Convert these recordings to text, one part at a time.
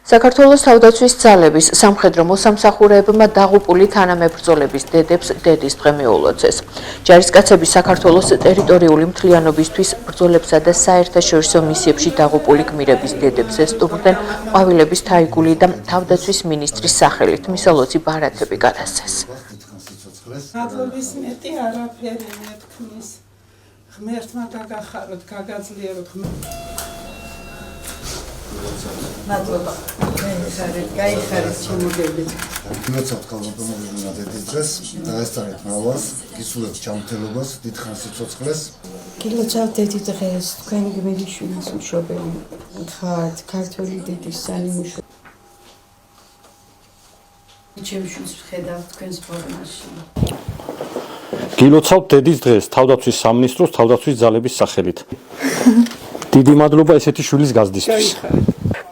საქართველოს თავდაცვის ძალების სამხედრო მოსამსახურეებმა დაღუპული თანამებრძოლების დედებს დედის დღე მიულოცეს. ჯარისკაცები საქართველოს ტერიტორიული მთლიანობისთვის ბრძოლებსა და საერთაშორისო მისიებში დაღუპული გმირების დედებს ესტუმრდნენ ყვავილების თაიგული და თავდაცვის მინისტრის სახელით მისალოცი ბარათები გადასცეს. მადლობის მეტი არაფერი მეთქმის. ღმერთმა გაგახაროთ, გაგაძლიეროთ. მადლობა. გაიხარეთ შემოგებით. გილოცავთ კალბატონურინა დედის დღეს, დაესწარეთ მრავლას, გისურვებთ ჯანმრთელობას, დიდხანს სიცოცხლეს. გილოცავთ დედის დღეს, თქვენ გმირიშვილის მშობელი ხართ, ქართველი დედის სანიმუშო. ჩემშვილს ვხედავ თქვენს ფორმაში. გილოცავთ დედის დღეს, თავდაცვის სამინისტროს თავდაცვის ძალების სახელით. დიდი მადლობა ესეთი შვილის გაზრდისთვის.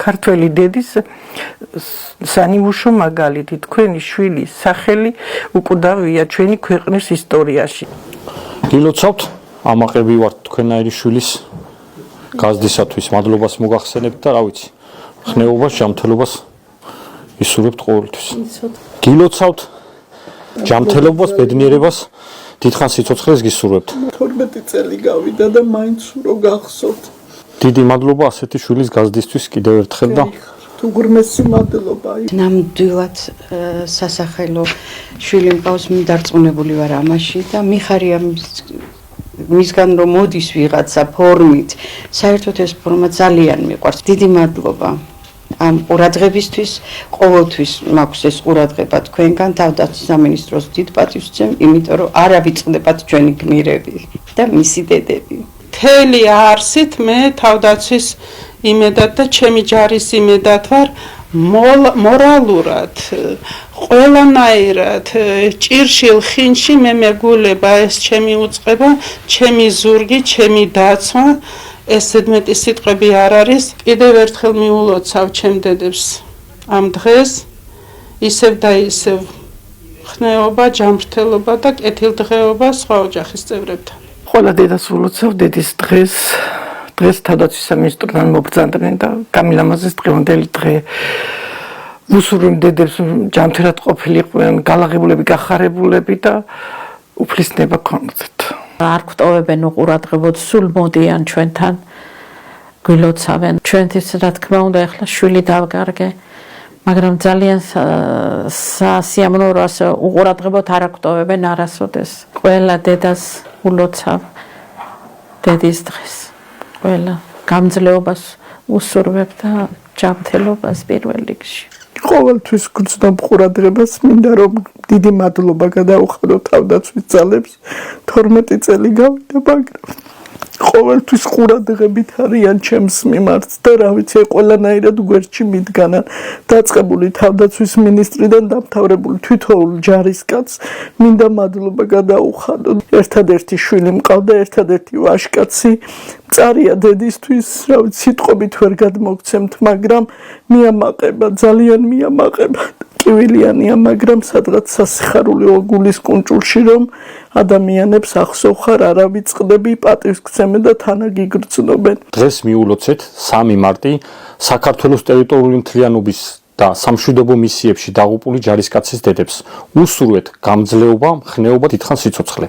ქართველი დედის სანიმუშო მაგალითი თქვენი შვილის სახელი უკვდავია ჩვენი ქვეყნის ისტორიაში. გილოცავთ ამაყები ვართ თქვენაირი შვილის გაზრდისათვის. მადლობას მოგახსენებთ და რა ვიცი, ხნეობას, ჯანმრთელობას ისურვებთ ყოველთვის. გილოცავთ ჯანმრთელობას, ბედნიერებას, დიდხანს სიცოცხლეს გისურვებთ. 12 წელი გავიდა და მაინც რო გახსოვთ. დიდი მადლობა ასეთი შვილის გაზრდისთვის კიდევ ერთხელ და უღრმესი მადლობა. ნამდვილად სასახელო შვილი მყავს, მიდარწმუნებული ვარ ამაში და მიხარია მისგან რომ მოდის ვიღაცა ფორმით. საერთოდ ეს ფორმა ძალიან მიყვარს. დიდი მადლობა ამ ყურადღებისთვის. ყოველთვის მაქვს ეს ყურადღება თქვენგან. თავდაცვის სამინისტროს დიდ პატივს ვცემ, იმიტომ რომ არ ავიწყდებათ ჩვენი გმირები და მისი დედები. მთელი არსით მე თავდაცვის იმედად და ჩემი ჯარის იმედად ვარ, მორალურად, ყველანაირად, ჭირშილ ხინში მე მეგულება ეს ჩემი უწყება, ჩემი ზურგი, ჩემი დაცვა, ესეთ მეტი სიტყვები არ არის. კიდევ ერთხელ მიულოცავ ჩემ დედებს ამ დღეს, ისევ და ისევ ხნეობა, ჯანმრთელობა და კეთილდღეობა სხვა ოჯახის წევრებთან. ყველა დედას ულოცავ დედის დღეს. დღეს თავდაცვის სამინისტროდან მობრძანდნენ და გამილამაზეს დღევანდელი დღე. ვუსურვებ დედებს ჯანმრთელად ყოფილიყვნენ, გალაღებულები, გახარებულები და უფლისნება ქონოდეთ. არ გვტოვებენ უყურადღებოდ, სულ მოდიან ჩვენთან, გვილოცავენ. ჩვენთვის რა თქმა უნდა ახლა შვილი დავგარგე, მაგრამ ძალიან სასიამოვნოა უყურადღებოდ არ გვტოვებენ არასოდეს. ყველა დედას ულოცავ დედის დღეს. ყველა გამძლეობას უსურვებ და ჯანმრთელობას პირველ რიგში. ყოველთვის გრძნობ ყურადღებას, მინდა რომ დიდი მადლობა გადაუხადო თავდაცვის ძალებს. 12 წელი გავიდა, მაგრამ ყოველთვის ყურადღებით არიან ჩემს მიმართ და რა ვიცი, ყველანაირად გვერდში მიდგანან. დაწყებული თავდაცვის მინისტრიდან დამთავრებული თითოეულ ჯარისკაცს მინდა მადლობა გადაუხადო. ერთადერთი შვილი მყავდა, ერთადერთი ვაჟკაცი. მწარია დედისთვის, რა ვიცი, სიტყვებით ვერ გადმოგცემთ, მაგრამ მიამაყება, ძალიან მიამაყება. კივილიანია, მაგრამ სადღაც სასიხარულეო გულის კუნჭულში, რომ ადამიანებს ახსოვხარ, არ ავიწყდები, პატივს გცემენ და თანაგიგრძნობენ. დღეს მიულოცეთ 3 მარტი საქართველოს ტერიტორიული მთლიანობის და სამშვიდობო მისიებში დაღუპული ჯარისკაცის დედებს. უსურვეთ გამძლეობა, ხნეობა, დიდხანს სიცოცხლე.